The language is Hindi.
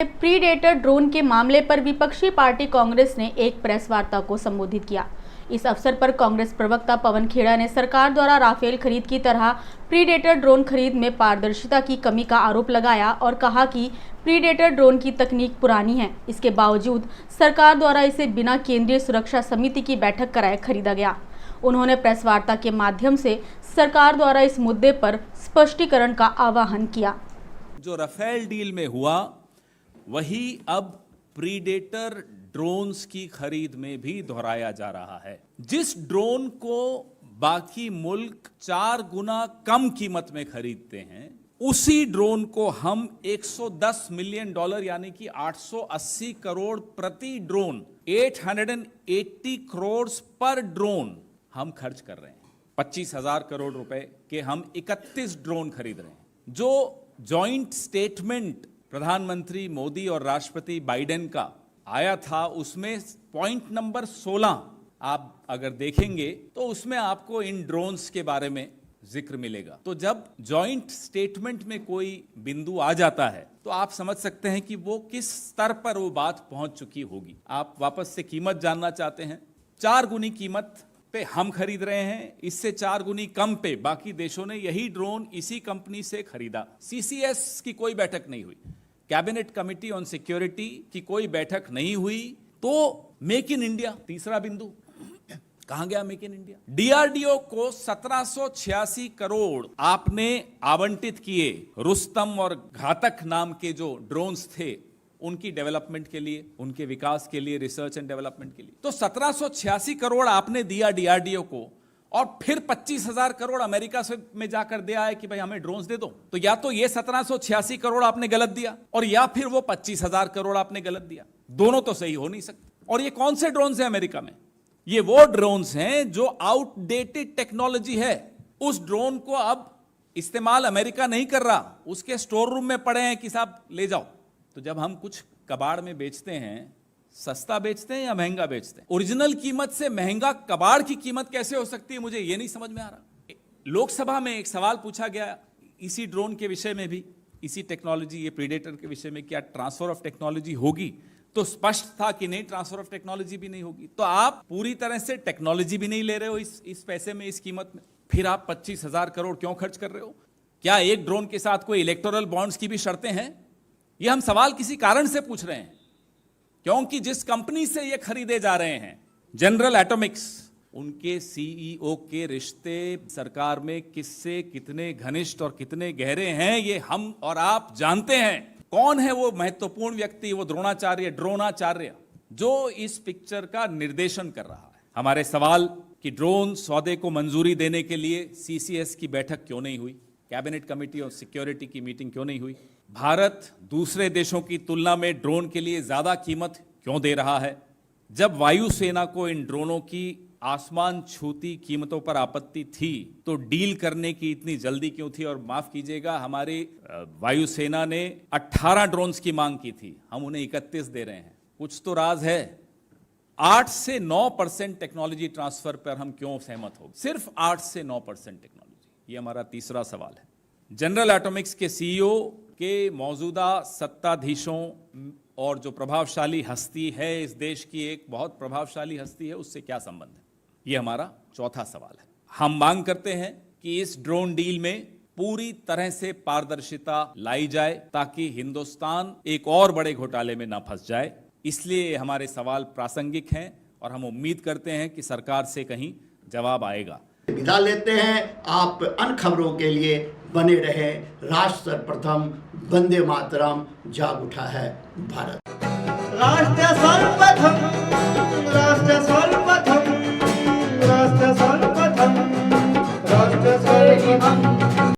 प्रीडेटर ड्रोन के मामले पर विपक्षी पार्टी कांग्रेस ने एक प्रेस वार्ता को संबोधित किया। इस अवसर पर कांग्रेस प्रवक्ता पवन खेड़ा ने सरकार द्वारा राफेल खरीद की तरह प्रीडेटर ड्रोन खरीद में पारदर्शिता की कमी का आरोप लगाया और कहा कि प्रीडेटर ड्रोन की तकनीक पुरानी है, इसके बावजूद सरकार द्वारा इसे बिना केंद्रीय सुरक्षा समिति की बैठक कराए खरीदा गया। उन्होंने प्रेस वार्ता के माध्यम से सरकार द्वारा इस मुद्दे पर स्पष्टीकरण का आह्वान किया। जो राफेल डील में हुआ वही अब प्रीडेटर ड्रोन्स की खरीद में भी दोहराया जा रहा है। जिस ड्रोन को बाकी मुल्क 4 गुना कम कीमत में खरीदते हैं, उसी ड्रोन को हम $110 मिलियन यानी कि 880 करोड़ प्रति ड्रोन, 880 करोड़ पर ड्रोन हम खर्च कर रहे हैं। 25,000 करोड़ रुपए के हम 31 ड्रोन खरीद रहे हैं। जो जॉइंट स्टेटमेंट प्रधानमंत्री मोदी और राष्ट्रपति बाइडेन का आया था, उसमें पॉइंट नंबर 16 आप अगर देखेंगे तो उसमें आपको इन ड्रोन्स के बारे में जिक्र मिलेगा। तो जब जॉइंट स्टेटमेंट में कोई बिंदु आ जाता है तो आप समझ सकते हैं कि वो किस स्तर पर वो बात पहुंच चुकी होगी। आप वापस से कीमत जानना चाहते हैं, 4 गुनी कीमत पे हम खरीद रहे हैं, इससे 4 गुनी कम पे बाकी देशों ने यही ड्रोन इसी कंपनी से खरीदा। सीसीएस की कोई बैठक नहीं हुई, कैबिनेट कमिटी ऑन सिक्योरिटी की कोई बैठक नहीं हुई। तो मेक इन इंडिया, तीसरा बिंदु, कहां गया मेक इन इंडिया? डीआरडीओ को 1786 करोड़ आपने आवंटित किए रुस्तम और घातक नाम के जो ड्रोन्स थे उनकी डेवलपमेंट के लिए, उनके विकास के लिए, रिसर्च एंड डेवलपमेंट के लिए। तो 1786 करोड़ आपने दिया डीआरडीओ को और फिर 25,000 करोड़ अमेरिका से में जाकर दे आए कि भाई हमें ड्रोन्स दे दो। तो या तो ये 1786 करोड़ आपने गलत दिया और या फिर वो 25,000 करोड़ आपने गलत दिया। दोनों तो सही हो नहीं सकते। और ये कौन से ड्रोन्स हैं अमेरिका में? ये वो ड्रोन्स हैं जो आउटडेटेड टेक्नोलॉजी है। उस ड्रोन को अब इस्तेमाल अमेरिका नहीं कर रहा, उसके स्टोर रूम में पड़े हैं कि साहब ले जाओ। तो जब हम कुछ कबाड़ में बेचते हैं, सस्ता बेचते हैं या महंगा बेचते हैं? ओरिजिनल कीमत से महंगा कबाड़ की कीमत कैसे हो सकती है, मुझे ये नहीं समझ में आ रहा। लोकसभा में एक सवाल पूछा गया इसी ड्रोन के विषय में भी, इसी टेक्नोलॉजी, ये प्रीडेटर के विषय में, क्या ट्रांसफर ऑफ टेक्नोलॉजी होगी? तो स्पष्ट था कि नहीं, ट्रांसफर ऑफ टेक्नोलॉजी भी नहीं होगी। तो आप पूरी तरह से टेक्नोलॉजी भी नहीं ले रहे हो इस पैसे में, इस कीमत में, फिर आप 25,000 करोड़ क्यों खर्च कर रहे हो? क्या एक ड्रोन के साथ कोई इलेक्टोरल बॉन्ड्स की भी शर्तें हैं? ये हम सवाल किसी कारण से पूछ रहे हैं, क्योंकि जिस कंपनी से ये खरीदे जा रहे हैं, जनरल एटॉमिक्स, उनके सीईओ के रिश्ते सरकार में किससे कितने घनिष्ठ और कितने गहरे हैं, ये हम और आप जानते हैं। कौन है वो महत्वपूर्ण व्यक्ति, वो ड्रोनाचार्य जो इस पिक्चर का निर्देशन कर रहा है? हमारे सवाल कि ड्रोन सौदे को मंजूरी देने के लिए सीसीएस की बैठक क्यों नहीं हुई, कैबिनेट कमेटी और सिक्योरिटी की मीटिंग क्यों नहीं हुई? भारत दूसरे देशों की तुलना में ड्रोन के लिए ज्यादा कीमत क्यों दे रहा है? जब वायुसेना को इन ड्रोनों की आसमान छूती कीमतों पर आपत्ति थी तो डील करने की इतनी जल्दी क्यों थी? और माफ कीजिएगा, हमारी वायुसेना ने 18 ड्रोन्स की मांग की थी, हम उन्हें 31 दे रहे हैं। कुछ तो राज है। 8 से 9% टेक्नोलॉजी ट्रांसफर पर हम क्यों सहमत हो? सिर्फ 8 से 9% टेक्नोलॉजी। ये हमारा तीसरा सवाल है। जनरल एटॉमिक्स के सीईओ के मौजूदा सत्ताधीशों और जो प्रभावशाली हस्ती है, इस देश की एक बहुत प्रभावशाली हस्ती है, उससे क्या संबंध है? ये हमारा चौथा सवाल है। हम मांग करते हैं कि इस ड्रोन डील में पूरी तरह से पारदर्शिता लाई जाए ताकि हिंदुस्तान एक और बड़े घोटाले में ना फंस जाए। इसलिए हमारे सवाल प्रासंगिक हैं और हम उम्मीद करते हैं कि सरकार से कहीं जवाब आएगा। विदा लेते हैं। आप अन्य खबरों के लिए बने रहे। राष्ट्र सर्वप्रथम, वंदे मातरम, जाग उठा है भारत। राष्ट्र सर्वप्रथम।